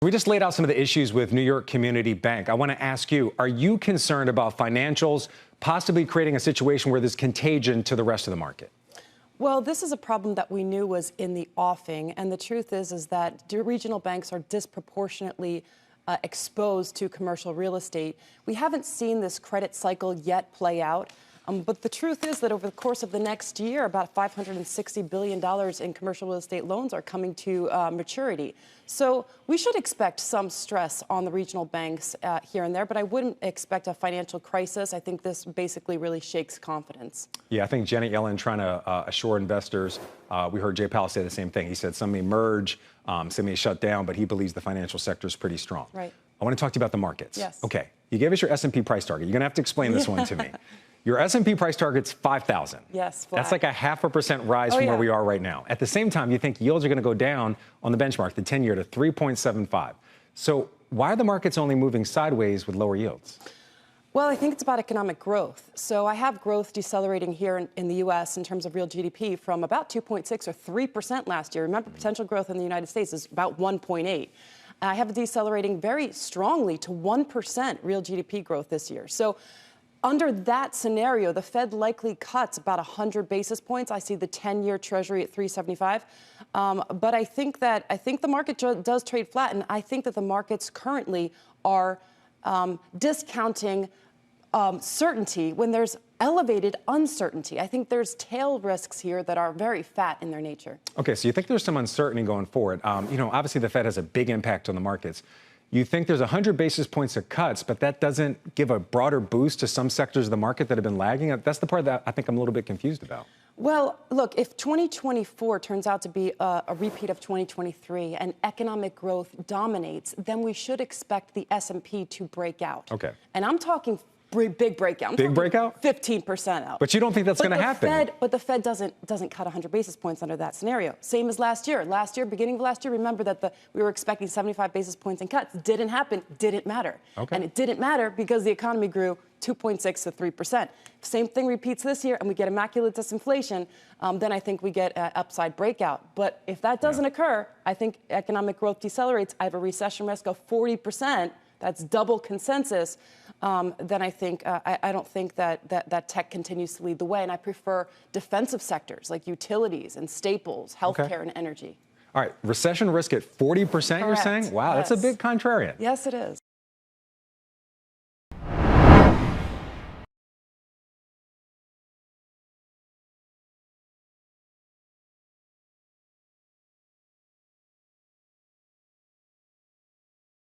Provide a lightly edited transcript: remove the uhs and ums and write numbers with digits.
We just laid out some of the issues with New York Community Bank. I want to ask you, are you concerned about financials possibly creating a situation where there's contagion to the rest of the market? Well, this is a problem that we knew was in the offing. And the truth is that regional banks are disproportionately exposed to commercial real estate. We haven't seen this credit cycle yet play out. But the truth is that over the course of the next year, about $560 billion in commercial real estate loans are coming to maturity. So we should expect some stress on the regional banks here and there, but I wouldn't expect a financial crisis. I think this basically really shakes confidence. Yeah, I think Janet Yellen trying to assure investors. We heard Jay Powell say the same thing. He said some may merge, some may shut down, but he believes the financial sector is pretty strong. Right. I want to talk to you about the markets. Yes. Okay. You gave us your S&P price target. You're going to have to explain this one to me. Your S&P price target's 5,000. Yes, flat. That's like a 0.5% rise from where we are right now. At the same time, you think yields are going to go down on the benchmark, the 10-year, to 3.75. So why are the markets only moving sideways with lower yields? Well, I think it's about economic growth. So I have growth decelerating here in the U.S. in terms of real GDP from about 2.6 or 3% last year. Remember, potential growth in the United States is about 1.8. I have it decelerating very strongly to 1% real GDP growth this year. So under that scenario, the Fed likely cuts about 100 basis points. I see the 10-year Treasury at 3.75. But I think the market does trade flat, and I think that the markets currently are discounting certainty when there's elevated uncertainty. I think there's tail risks here that are very fat in their nature. Okay, so you think there's some uncertainty going forward. Obviously the Fed has a big impact on the markets. You think there's 100 basis points of cuts, but that doesn't give a broader boost to some sectors of the market that have been lagging? That's the part that I think I'm a little bit confused about. Well, look, if 2024 turns out to be a repeat of 2023 and economic growth dominates, then we should expect the S&P to break out. Okay. And I'm talking big breakout. Big breakout? 15% out. But you don't think that's going to happen? But the Fed doesn't cut 100 basis points under that scenario. Same as last year. Beginning of last year, remember that we were expecting 75 basis points in cuts. Didn't happen. Didn't matter. Okay. And it didn't matter because the economy grew 2.6 to 3%. Same thing repeats this year, and we get immaculate disinflation. Then I think we get an upside breakout. But if that doesn't occur, I think economic growth decelerates. I have a recession risk of 40%. That's double consensus. Then I think I don't think that tech continues to lead the way, and I prefer defensive sectors like utilities and staples, healthcare, and energy. All right, recession risk at 40%, you're saying? Wow, yes. That's a big contrarian. Yes, it is.